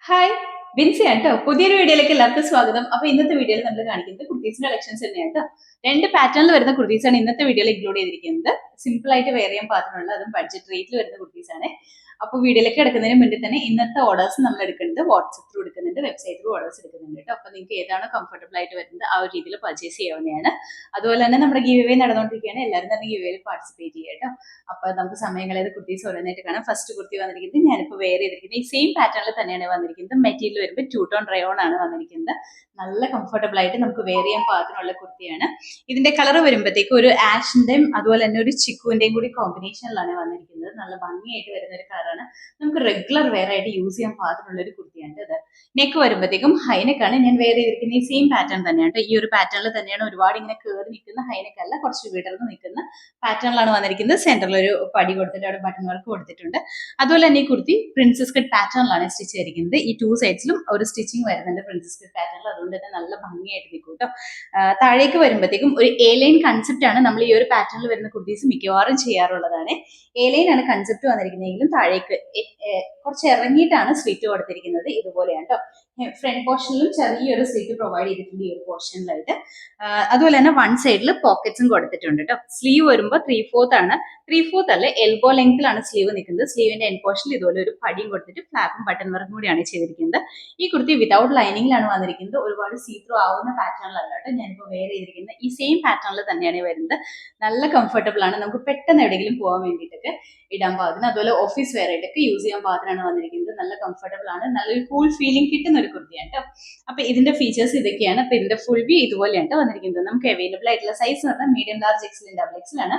Hi Vincy ആട്ടോ പുതിയൊരു വീഡിയോയിലേക്ക് എല്ലാവർക്കും സ്വാഗതം. അപ്പൊ ഇന്നത്തെ വീഡിയോയിൽ നമ്മൾ കാണിക്കുന്നത് കുർത്തീസിന്റെ കളക്ഷൻസ് തന്നെയാണ് കേട്ടോ. രണ്ട് പാറ്റേണിൽ വരുന്ന കുർത്തീസാണ് ഇന്നത്തെ വീഡിയോയിൽ ഇൻക്ലൂഡ് ചെയ്തിരിക്കുന്നത്. സിമ്പിൾ ആയിട്ട് വെയർ ചെയ്യാൻ പാകത്തിനുള്ള അതും ബഡ്ജറ്റ് റേറ്റിൽ വരുന്ന കുർത്തീസാണ്. അപ്പോൾ വീഡിയോയിലേക്ക് കിടക്കുന്നതിന് മുന്നേ തന്നെ ഇന്നത്തെ ഓർഡേഴ്സ് നമ്മൾ എടുക്കുന്നത് വാട്സപ്പ് ത്രൂ എടുക്കുന്നുണ്ട്, വെബ്സൈറ്റ് ത്രൂ ഓർഡേഴ്സ് എടുക്കുന്നുണ്ട് കേട്ടോ. അപ്പോൾ നിങ്ങൾക്ക് ഏതാണോ കംഫർട്ടബിൾ ആയിട്ട് വരുന്നത് ആ ഒരു രീതിയിൽ പർച്ചേസ് ചെയ്യാവുന്നതാണ്. അതുപോലെ തന്നെ നമ്മുടെ ഗീവ് അവേ നടന്നുകൊണ്ടിരിക്കുകയാണ്. എല്ലാവരും തന്നെ ഗീവ് അവേയിൽ പാർട്ടിസിപ്പേറ്റ് ചെയ്യുക കേട്ടോ. അപ്പോൾ നമുക്ക് സമയങ്ങളേത് കുർത്തീസ് ഓരോന്നായിട്ട് കാണാം. ഫസ്റ്റ് കുർത്തി വന്നിരിക്കുന്നത് ഞാനിപ്പോൾ വെയർ ചെയ്തിരിക്കുന്നത് ഈ സെയിം പാറ്റേണിൽ തന്നെയാണ് വന്നിരിക്കുന്നത്. മെറ്റീരിയൽ വരുമ്പോൾ 2 ടോൺ റയോൺ ആണ് വന്നിരിക്കുന്നത്. നല്ല കംഫർട്ടബിൾ ആയിട്ട് നമുക്ക് വെയർ ചെയ്യാൻ പാകത്തിനുള്ള കുർത്തിയാണ്. ഇതിന്റെ കളർ വരുമ്പോഴത്തേക്ക് ഒരു ആഷിന്റെയും അതുപോലെ തന്നെ ഒരു ചിക്കുവിന്റെയും കൂടി കോമ്പിനേഷനിലാണ് വന്നിരിക്കുന്നത്. നല്ല ഭംഗിയായിട്ട് വരുന്ന ഒരു കളറാണ്. നമുക്ക് റെഗുലർ വെയർ ആയിട്ട് യൂസ് ചെയ്യാൻ പാകത്തിനുള്ള ഒരു കുർത്തിയാണ് ഇത്. നെക്ക് വരുമ്പോഴത്തേക്കും ഹൈനെക്കാണ് ഞാൻ വെയർ ചെയ്തിരിക്കുന്ന ഈ സെയിം പാറ്റേൺ തന്നെയാണ്. ഈ ഒരു പാറ്റേണിൽ തന്നെയാണ് ഒരുപാട് ഇങ്ങനെ കയറി നിൽക്കുന്ന ഹൈനെക്ക് അല്ല, കുറച്ച് വിടർന്ന് നിൽക്കുന്ന പാറ്റേണിലാണ് വന്നിരിക്കുന്നത്. സെന്ററിൽ ഒരു പടി കൊടുത്തിട്ട് അവിടെ ബട്ടൺ വർക്ക് കൊടുത്തിട്ടുണ്ട്. അതുപോലെ തന്നെ ഈ കുർത്തി പ്രിൻസസ് കട്ട് പാറ്റേണിലാണ് സ്റ്റിച്ച് ചെയ്തിരിക്കുന്നത്. ഈ 2 സൈഡ്സിലും ഒരു സ്റ്റിച്ചിങ് വരുന്നുണ്ട് പ്രിൻസസ് കട്ട് പാറ്റേണിൽ. അതുകൊണ്ട് തന്നെ നല്ല ഭംഗിയായിട്ട് നിൽക്കും കേട്ടോ. താഴേക്ക് വരുമ്പോഴത്തേക്കും ഒരു എ ലൈൻ കൺസെപ്റ്റ് ആണ് നമ്മൾ ഈ ഒരു പാറ്റേണിൽ വരുന്ന കുർത്തീസ് മിക്കവാറും ചെയ്യാറുള്ളതാണ്. എ ലൈൻ ആണ് കൺസെപ്റ്റ് വന്നിരിക്കുന്നതെങ്കിലും താഴേക്ക് കുറച്ച് ഇറങ്ങിയിട്ടാണ് സ്ലിറ്റ് കൊടുത്തിരിക്കുന്നത്. ഇതുപോലെയാണ് കേട്ടോ. ഫ്രണ്ട് പോർഷനിലും ചെറിയൊരു സ്ലിറ്റ് പ്രൊവൈഡ് ചെയ്തിട്ടുണ്ട് ഈ ഒരു പോർഷനിലായിട്ട്. അതുപോലെ തന്നെ വൺ സൈഡിൽ പോക്കറ്റ്സും കൊടുത്തിട്ടുണ്ട് കേട്ടോ. സ്ലീവ് വരുമ്പോൾ 3/4 ആണ്. 3/4 അല്ല, എൽബോ ലെങ്ത്തിലാണ് സ്ലീവ് നിൽക്കുന്നത്. സ്ലീവിന്റെ എൻ പോർഷനിൽ ഇതുപോലെ ഒരു പടിയും കൊടുത്തിട്ട് ഫ്ലാപ്പും ബട്ടൺ വർക്കും കൂടിയാണ് ചെയ്തിരിക്കുന്നത്. ഈ കുർത്തി വിതൗട്ട് ലൈനിങ്ങിലാണ് വന്നിരിക്കുന്നത്. ഒരുപാട് സീത്രൂ ആവുന്ന പാറ്റേണിലല്ല കേട്ടോ ഞാനിപ്പോൾ വെയർ ചെയ്തിരിക്കുന്നത്. ഈ സെയിം പാറ്റേണിൽ തന്നെയാണ് വരുന്നത്. നല്ല കംഫർട്ടബിൾ ആണ്. നമുക്ക് പെട്ടെന്ന് എവിടെയെങ്കിലും പോകാൻ വേണ്ടിയിട്ടൊക്കെ ഇടാൻ പാകത്തിന്, അതുപോലെ ഓഫീസ് വെയർ ആയിട്ടൊക്കെ യൂസ് ചെയ്യാൻ പാകത്തിനാണ് വന്നിരിക്കുന്നത്. നല്ല കംഫർട്ടബിൾ ആണ്. നല്ലൊരു കൂൾ ഫീലിംഗ് കിട്ടുന്ന ഒരു കുർത്തിയാണ് കേട്ടോ. അപ്പൊ ഇതിന്റെ ഫീച്ചേഴ്സ് ഇതൊക്കെയാണ്. അപ്പൊ ഇതിന്റെ ഫുൾ വ്യൂ ഇതുപോലെയാണ് വന്നിരിക്കുന്നത്. നമുക്ക് അവൈലബിൾ ആയിട്ടുള്ള സൈസ് എന്ന് പറഞ്ഞാൽ medium, large, XL, double XL ആണ്.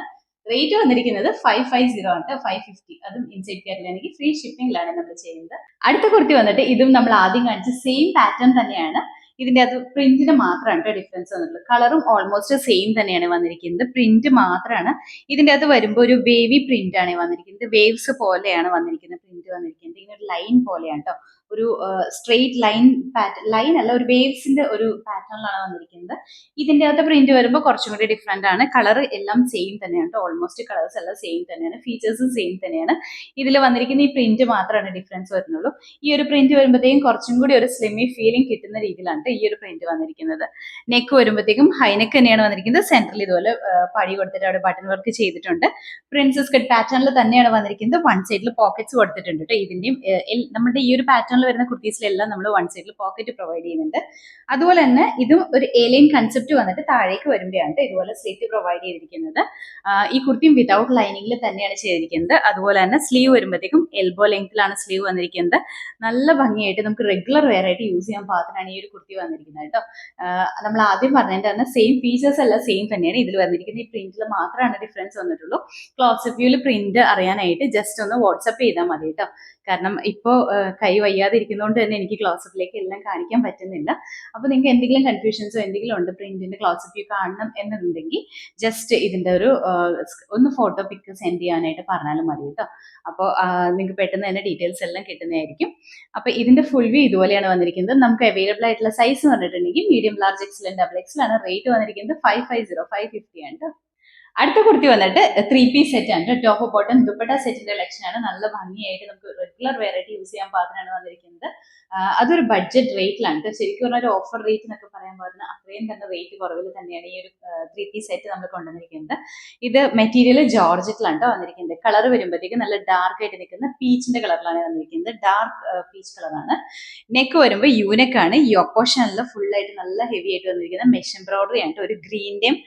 റേറ്റ് വന്നിരിക്കുന്നത് 550 ആണ് കേട്ടോ. 550 അതും ഇൻസൈഡ് കേരളയിലേക്ക് ഫ്രീ ഷിപ്പിംഗിലാണ് നമ്മൾ ചെയ്യുന്നത്. അടുത്ത കുർത്തി വന്നിട്ട് ഇതും നമ്മൾ ആദ്യം കാണിച്ച സെയിം പാറ്റേൺ തന്നെയാണ്. ഇതിന്റെ അത് പ്രിന്റിന് മാത്രമാണ് കേട്ടോ ഡിഫറൻസ് വന്നിട്ടുള്ളത്. കളറും ഓൾമോസ്റ്റ് സെയിം തന്നെയാണ് വന്നിരിക്കുന്നത്. പ്രിന്റ് മാത്രമാണ് ഇതിന്റെ അത് വരുമ്പോൾ ഒരു വേവി പ്രിന്റ് ആണ് വന്നിരിക്കുന്നത്. വേവ്സ് പോലെയാണ് വന്നിരിക്കുന്നത്. പ്രിന്റ് വന്നിരിക്കുന്നത് ഇങ്ങനെ ഒരു ലൈൻ പോലെയാണ് കേട്ടോ. ഒരു സ്ട്രെയിറ്റ് ലൈൻ അല്ല, ഒരു വേവ്സിന്റെ ഒരു പാറ്റേണിലാണ് വന്നിരിക്കുന്നത്. ഇതിന്റെ അകത്ത് പ്രിന്റ് വരുമ്പോൾ കുറച്ചും കൂടി ഡിഫറെന്റ് ആണ്. കളർ എല്ലാം സെയിം തന്നെയാണ് കേട്ടോ. ഓൾമോസ്റ്റ് കളേഴ്സ് എല്ലാം സെയിം തന്നെയാണ്. ഫീച്ചേഴ്സും സെയിം തന്നെയാണ്. ഇതിൽ വന്നിരിക്കുന്ന ഈ പ്രിന്റ് മാത്രമാണ് ഡിഫറൻസ് വരുന്നുള്ളൂ. ഈ ഒരു പ്രിന്റ് വരുമ്പോഴത്തേക്കും കുറച്ചും കൂടി ഒരു സ്ലിമ്മി ഫീലിംഗ് കിട്ടുന്ന രീതിയിലാണ് ഈ ഒരു പ്രിന്റ് വന്നിരിക്കുന്നത്. നെക്ക് വരുമ്പോഴത്തേക്കും ഹൈനെക്ക് തന്നെയാണ് വന്നിരിക്കുന്നത്. സെന്ററിൽ ഇതുപോലെ പടി കൊടുത്തിട്ട് അവിടെ ബട്ടൺ വർക്ക് ചെയ്തിട്ടുണ്ട്. പ്രിൻസസ് കട്ട് പാറ്റേണിൽ തന്നെയാണ് വന്നിരിക്കുന്നത്. വൺ സൈഡിൽ പോക്കറ്റ്സ് കൊടുത്തിട്ടുണ്ട് കേട്ടോ. ഇതിന്റെയും നമ്മുടെ ഈ ഒരു പാറ്റേണിൽ വരുന്ന കുർത്തീസിലെല്ലാം നമ്മൾ വൺ സൈഡിൽ പോക്കറ്റ് പ്രൊവൈഡ് ചെയ്യുന്നുണ്ട്. അതുപോലെ തന്നെ ഇതും ഒരു എലൈൻ കൺസെപ്റ്റ് വന്നിട്ട് താഴേക്ക് വരുമ്പോഴാണ് ഇതുപോലെ സ്ലിറ്റ് പ്രൊവൈഡ് ചെയ്തിരിക്കുന്നത്. ഈ കുർത്തിയും വിതൗട്ട് ലൈനിങ്ങിൽ തന്നെയാണ് ചെയ്തിരിക്കുന്നത്. അതുപോലെ തന്നെ സ്ലീവ് വരുമ്പോഴത്തേക്കും എൽബോ ലെങ്ത്തിലാണ് സ്ലീവ് വന്നിരിക്കുന്നത്. നല്ല ഭംഗിയായിട്ട് നമുക്ക് റെഗുലർ വെയർ ആയിട്ട് യൂസ് ചെയ്യാൻ പാകത്തിനാണ് ഈ ഒരു കുർത്തി വന്നിരിക്കുന്നത് കേട്ടോ. നമ്മൾ ആദ്യം പറഞ്ഞതിന്റെ തന്നെ സെയിം ഫീച്ചേഴ്സ് എല്ലാം സെയിം തന്നെയാണ് ഇതിൽ വന്നിരിക്കുന്നത്. ഈ പ്രിന്റിൽ മാത്രമാണ് ഡിഫറൻസ് വന്നിട്ടുള്ളൂ. ക്ലോസ് വ്യൂവിൽ പ്രിന്റ് അറിയാനായിട്ട് ജസ്റ്റ് ഒന്ന് വാട്സപ്പ് ചെയ്താൽ മതി കേട്ടോ. കാരണം ഇപ്പോൾ കൈ വയ്യാതെ ഇരിക്കുന്നതുകൊണ്ട് തന്നെ എനിക്ക് ക്ലോസപ്പിലേക്ക് എല്ലാം കാണിക്കാൻ പറ്റുന്നില്ല. അപ്പോൾ നിങ്ങൾക്ക് എന്തെങ്കിലും കൺഫ്യൂഷൻസോ എന്തെങ്കിലും ഉണ്ട് പ്രിന്റിന്റെ ക്ലോസപ്പ് വ്യൂ കാണണം എന്നുണ്ടെങ്കിൽ ജസ്റ്റ് ഇതിന്റെ ഒരു ഒന്ന് ഫോട്ടോ പിക്ക് സെൻഡ് ചെയ്യാനായിട്ട് പറഞ്ഞാലും മതി കേട്ടോ. അപ്പോൾ നിങ്ങൾക്ക് പെട്ടെന്ന് തന്നെ ഡീറ്റെയിൽസ് എല്ലാം കിട്ടുന്നതായിരിക്കും. അപ്പോൾ ഇതിന്റെ ഫുൾ വ്യൂ ഇതുപോലെയാണ് വന്നിരിക്കുന്നത്. നമുക്ക് അവൈലബിൾ ആയിട്ടുള്ള സൈസ് പറഞ്ഞിട്ടുണ്ടെങ്കിൽ medium, large, XL, double XL ആണ്. റേറ്റ് വന്നിരിക്കുന്നത് 550 ആണ് കേട്ടോ. അടുത്ത കുർത്തി വന്നിട്ട് 3 പീസ് സെറ്റ് ആണ്. ടോപ്പ് ബോട്ടം ദുപ്പട്ട സെറ്റിന്റെ കളക്ഷൻ ആണ്. നല്ല ഭംഗിയായിട്ട് നമുക്ക് റെഗുലർ വെയർ ആയിട്ട് യൂസ് ചെയ്യാൻ പാകത്തിനാണ് വന്നിരിക്കുന്നത്. അതൊരു ബഡ്ജറ്റ് റേറ്റിലാണ്. ശരിക്കും പറഞ്ഞാൽ ഒരു ഓഫർ റേറ്റ് എന്നൊക്കെ പറയാൻ പാകത്തിന് അത്രയും തന്നെ റേറ്റ് കുറവിൽ തന്നെയാണ് ഈ ഒരു 3 പീസ് സെറ്റ് നമ്മൾ കൊണ്ടുവന്നിരിക്കുന്നത്. ഇത് മെറ്റീരിയൽ ജോർജറ്റിലാണ് വന്നിരിക്കുന്നത്. കളർ വരുമ്പോഴത്തേക്ക് നല്ല ഡാർക്ക് ആയിട്ട് നിൽക്കുന്ന പീച്ചിന്റെ കളറിലാണ് വന്നിരിക്കുന്നത്. ഡാർക്ക് പീച്ച് കളറാണ്. നെക്ക് വരുമ്പോൾ യൂനെക്കാണ്. ഈ ഓപ്പോഷനിൽ ഫുൾ ആയിട്ട് നല്ല ഹെവി ആയിട്ട് വന്നിരിക്കുന്നത് മെഷ് എംബ്രോയിഡറി ആണ്. ഒരു ഗ്രീന്റെയും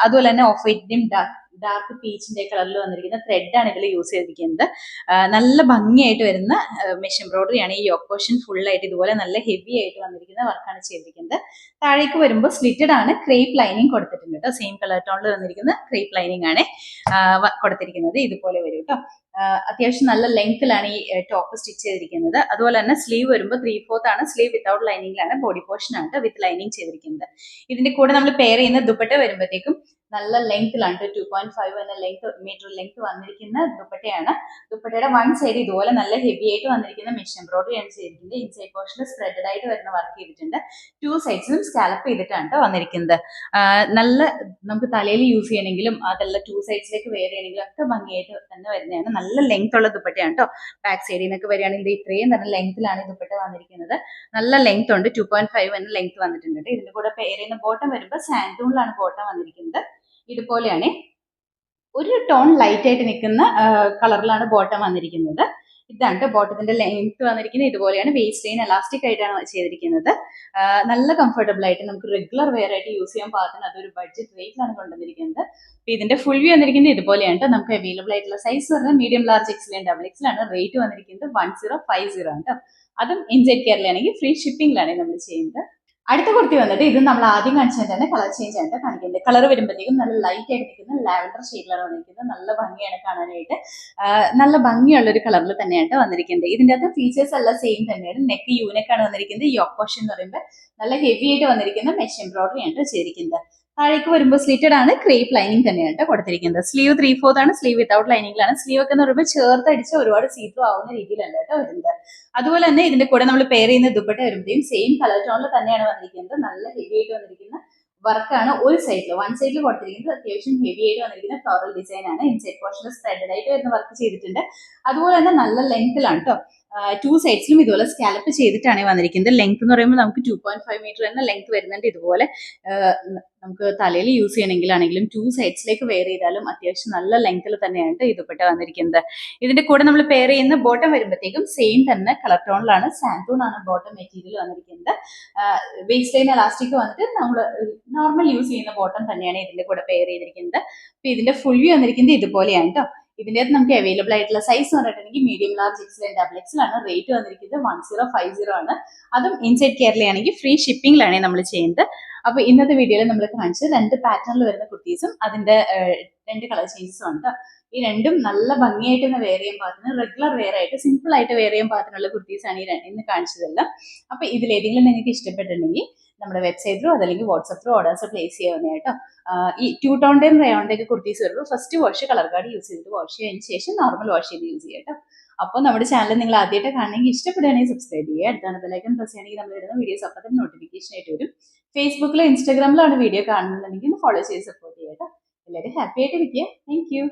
അതുപോലെ തന്നെ ഓഫ് വൈറ്റിന്റെയും ഡാർക്ക് പീച്ചിന്റെ കളറിൽ വന്നിരിക്കുന്ന ത്രെഡ് ആണ് ഇതിൽ യൂസ് ചെയ്തിരിക്കുന്നത്. നല്ല ഭംഗിയായിട്ട് വരുന്ന മെഷ് എംബ്രോയിഡറി ആണ്. ഈ യോക്ക് പോർഷൻ ഫുൾ ആയിട്ട് ഇതുപോലെ നല്ല ഹെവി ആയിട്ട് വന്നിരിക്കുന്ന വർക്കാണ് ചെയ്തിരിക്കുന്നത്. താഴേക്ക് വരുമ്പോൾ സ്ലിറ്റഡ് ആണ്. ക്രേപ്പ് ലൈനിങ് കൊടുത്തിട്ടുണ്ട് കേട്ടോ. സെയിം കളർ ടോണിൽ വന്നിരിക്കുന്ന ക്രേപ്പ് ലൈനിങ് ആണ് കൊടുത്തിരിക്കുന്നത്. ഇതുപോലെ വരും കേട്ടോ. അത്യാവശ്യം നല്ല ലെങ്ത്തിലാണ് ഈ ടോപ്പ് സ്റ്റിച്ച് ചെയ്തിരിക്കുന്നത്. അതുപോലെ തന്നെ സ്ലീവ് വരുമ്പോൾ 3/4 ആണ്. സ്ലീവ് വിത്തൗട്ട് ലൈനിങ്ങിലാണ്. ബോഡി പോർഷൻ ആണ് വിത്ത് ലൈനിങ് ചെയ്തിരിക്കുന്നത്. ഇതിന്റെ കൂടെ നമ്മൾ പെയർ ചെയ്യുന്ന ദുപ്പട്ട വരുമ്പോഴത്തേക്കും നല്ല ലെങ്ത്തിലാണ്. 2.5 എന്ന മീറ്റർ ലെങ്ത് വന്നിരിക്കുന്ന ദുപ്പട്ടയാണ്. ദുപ്പട്ടയുടെ വൺ സൈഡ് ഇതുപോലെ നല്ല ഹെവി ആയിട്ട് വന്നിരിക്കുന്ന മെഷ് എംബ്രോയിഡറി ആണ് ചെയ്തിരിക്കുന്നത്. ഇൻസൈഡ് പോർഷനിൽ സ്പ്രെഡഡ് ആയിട്ട് വരുന്ന വർക്ക് ചെയ്തിട്ടുണ്ട്. 2 സൈഡ്സിലും സ്കാലപ്പ് ചെയ്തിട്ടാണ് വന്നിരിക്കുന്നത്. നല്ല നമുക്ക് തലയിൽ യൂസ് ചെയ്യണമെങ്കിലും അതല്ല 2 സൈഡ്സിലേക്ക് വെയർ ചെയ്യണമെങ്കിലും ഒക്കെ ഭംഗിയായിട്ട് തന്നെ വരുന്നതാണ്. നല്ല ലെങ്ത് ഉള്ള ദുപ്പട്ടയാണ് കേട്ടോ. ബാക്ക് സൈഡിൽ നിന്നൊക്കെ വരികയാണെങ്കിൽ ഇത്രയും തന്നെ ലെങ്ത്തിലാണ് ഈ ദുപ്പട്ട വന്നിരിക്കുന്നത്. നല്ല ലെങ്ത് ഉണ്ട്, 2.5 എന്ന ലെങ്ത് വന്നിട്ടുണ്ട്. ഇതിന്റെ കൂടെ പെയർ ചെയ്യുന്ന ബോട്ടം വരുമ്പോൾ സാൻഡൂണിലാണ് ബോട്ടം വന്നിരിക്കുന്നത്. ഇതുപോലെയാണ് ഒരു ടോൺ ലൈറ്റ് ആയിട്ട് നിൽക്കുന്ന കളറിലാണ് ബോട്ടം വന്നിരിക്കുന്നത്. ഇതാണ് ബോട്ടത്തിന്റെ ലെങ്ത് വന്നിരിക്കുന്നത്. ഇതുപോലെയാണ്. വേസ്റ്റ് ലൈൻ എലാസ്റ്റിക് ആയിട്ടാണ് ചെയ്തിരിക്കുന്നത്. നല്ല കംഫർട്ടബിൾ ആയിട്ട് നമുക്ക് റെഗുലർ വെയർ ആയിട്ട് യൂസ് ചെയ്യാൻ പാകത്തിന് അതൊരു ബഡ്ജറ്റ് റേറ്റിലാണ് കൊണ്ടുവന്നിരിക്കുന്നത്. ഇതിന്റെ ഫുൾ വ്യൂ വന്നിരിക്കുന്നത് ഇതുപോലെയാണ്. നമുക്ക് അവൈലബിൾ ആയിട്ടുള്ള സൈസ് പറഞ്ഞാൽ medium, large, Excel and double XL ആണ്. റേറ്റ് വന്നിരിക്കുന്നത് 1050 ആണ് കേട്ടോ. അതും ഇൻസൈഡ് കേരളയാണെങ്കിൽ ഫ്രീ ഷിപ്പിംഗിലാണ് നമ്മൾ ചെയ്യുന്നത്. അടുത്ത കുർത്തി വന്നിട്ട് ഇത് നമ്മൾ ആദ്യം കാണിച്ചത് തന്നെ കളർ ചേഞ്ച് ആയിട്ട് കാണിക്കുന്നത്. കളർ വരുമ്പോഴത്തേക്കും നല്ല ലൈറ്റ് ആയിട്ട് നിൽക്കുന്ന ലാവൻഡർ ഷെയ്ഡിലാണ് വന്നിരിക്കുന്നത്. നല്ല ഭംഗിയാണ് കാണാനായിട്ട്. നല്ല ഭംഗിയുള്ള ഒരു കളറിൽ തന്നെയാണ് വന്നിരിക്കുന്നത്. ഇതിന്റെ അകത്ത് ഫീച്ചേഴ്സ് എല്ലാം സെയിം തന്നെയാണ്. നെക്ക് യൂനെക്കാണ് വന്നിരിക്കുന്നത്. യോക്ക് പോർഷൻ എന്ന് പറയുമ്പോൾ നല്ല ഹെവി ആയിട്ട് വന്നിരിക്കുന്ന മെഷ് എംബ്രോയിഡറി ആണ് ചെയ്തിരിക്കുന്നത്. താഴേക്ക് വരുമ്പോൾ സ്ലിറ്റഡ് ആണ്, ക്രേപ്പ് ലൈനിങ് തന്നെയാണ് കൊടുത്തിരിക്കുന്നത്. സ്ലീവ് 3/4 ആണ്, സ്ലീവ് വിത്തൗട്ട് ലൈനിങ്ങിലാണ്. സ്ലീവ് ഒക്കെ എന്ന് പറയുമ്പോൾ ചേർത്തടിച്ച് ഒരുപാട് സീത്രൂ ആവുന്ന രീതിയിലല്ല കേട്ടോ വരുന്നത്. അതുപോലെ തന്നെ ഇതിന്റെ കൂടെ നമ്മൾ പെയർ ചെയ്യുന്ന ദുപ്പട്ട വരുമ്പോഴത്തേക്കും സെയിം കളർ ടോണിൽ തന്നെയാണ് വന്നിരിക്കുന്നത്. നല്ല ഹെവി ആയിട്ട് വന്നിരിക്കുന്ന വർക്കാണ് ഒരു സൈഡിൽ, വൺ സൈഡിൽ കൊടുത്തിരിക്കുന്നത്. അത്യാവശ്യം ഹെവി ആയിട്ട് വന്നിരിക്കുന്ന ഫ്ലോറൽ ഡിസൈൻ ആണ്. ഇൻസൈഡ് പോർഷനിൽ സ്പ്രെഡഡ് ആയിട്ട് വരുന്ന വർക്ക് ചെയ്തിട്ടുണ്ട്. അതുപോലെ തന്നെ നല്ല ലെങ്ത്തിലാണ് കേട്ടോ. 2 സൈഡ്സിലും ഇതുപോലെ സ്കാലപ്പ് ചെയ്തിട്ടാണ് വന്നിരിക്കുന്നത്. ലെങ്ത് എന്ന് പറയുമ്പോൾ നമുക്ക് 2.5 മീറ്റർ തന്നെ ലെങ്ത് വരുന്നുണ്ട്. ഇതുപോലെ നമുക്ക് തലയിൽ യൂസ് ചെയ്യണമെങ്കിലാണെങ്കിലും 2 സൈഡ്സിലേക്ക് വെയർ ചെയ്താലും അത്യാവശ്യം നല്ല ലെങ്ത്തിൽ തന്നെയാണ് ഈ ദുപ്പട്ട വന്നിരിക്കുന്നത്. ഇതിന്റെ കൂടെ നമ്മൾ പെയർ ചെയ്യുന്ന ബോട്ടം വരുമ്പോഴത്തേക്കും സെയിം തന്നെ കളർ ടോണിലാണ്. സാൻഡൂൺ ആണ് ബോട്ടം മെറ്റീരിയൽ വന്നിരിക്കുന്നത്. വേസ്റ്റ് ലൈൻ എലാസ്റ്റിക് വന്നിട്ട് നമ്മൾ നോർമൽ യൂസ് ചെയ്യുന്ന ബോട്ടം തന്നെയാണ് ഇതിന്റെ കൂടെ പെയർ ചെയ്തിരിക്കുന്നത്. അപ്പൊ ഇതിന്റെ ഫുൾ വ്യൂ വന്നിരിക്കുന്നത് ഇതുപോലെയാണ് കേട്ടോ. ഇതിന്റെ അകത്ത് നമുക്ക് അവൈലബിൾ ആയിട്ടുള്ള സൈസ് എന്ന് പറഞ്ഞിട്ടുണ്ടെങ്കിൽ medium, large, Excel and double XL ആണ്. റേറ്റ് വന്നിരിക്കുന്നത് 1050 ആണ്. അതും ഇൻസൈഡ് കേരളയാണെങ്കിൽ ഫ്രീ ഷിപ്പിംഗിലാണ് നമ്മൾ ചെയ്യുന്നത്. അപ്പൊ ഇന്നത്തെ വീഡിയോയിൽ നമ്മൾ കാണിച്ചത് 2 പാറ്റേണിൽ വരുന്ന കുർത്തീസും അതിന്റെ 2 കളർ ചേഞ്ചസും ആണ് കേട്ടോ. ഈ രണ്ടും നല്ല ഭംഗിയായിട്ട് തന്നെ വെയർ ചെയ്യാൻ പാകത്തിന്, റെഗുലർ വെയർ ആയിട്ട് സിമ്പിൾ ആയിട്ട് വെയർ ചെയ്യാൻ പാകത്തിനുള്ള കുർത്തീസാണ് ഇന്ന് കാണിച്ചതെല്ലാം. അപ്പൊ ഇതിലേതെങ്കിലും നിങ്ങൾക്ക് ഇഷ്ടപ്പെട്ടിട്ടുണ്ടെങ്കിൽ നമ്മുടെ വെബ്സൈറ്റിലോ അതല്ലെങ്കിൽ വാട്സപ്പിലോ ഓർഡേഴ്സ് പ്ലേസ് ചെയ്യാവുന്നതായിട്ടോ. ഈ 2 ടോണിന്റെയും റയോണിന്റെയൊക്കെ കുർത്തീസ് വരുമ്പോൾ first wash colour card use ചെയ്തിട്ട് വാഷ് ചെയ്തതിന് ശേഷം നോർമൽ വാഷ് ചെയ്ത് യൂസ് ചെയ്യാം കേട്ടോ. അപ്പോൾ നമ്മുടെ ചാനൽ നിങ്ങൾ ആദ്യമായിട്ട് കാണണമെങ്കിൽ ഇഷ്ടപ്പെടുകയാണെങ്കിൽ സബ്സ്ക്രൈബ് ചെയ്യുക. അടുത്താണ് ബെല്ലൈക്കൺ പ്രസ് ചെയ്യണമെങ്കിൽ നമ്മൾ ഇടുന്ന വീഡിയോസ് അപ്പോൾ തന്നെ നോട്ടിഫിക്കേഷൻ ആയിട്ട് വരും. ഫേസ്ബുക്കിലോ ഇൻസ്റ്റാഗ്രാമിലാണ് വീഡിയോ കാണുന്നുണ്ടെങ്കിൽ ഫോളോ ചെയ്ത് സപ്പോർട്ട് ചെയ്യാം കേട്ടോ. എല്ലാവരും ഹാപ്പി ആയിട്ട് ഇരിക്കുക. Thank you.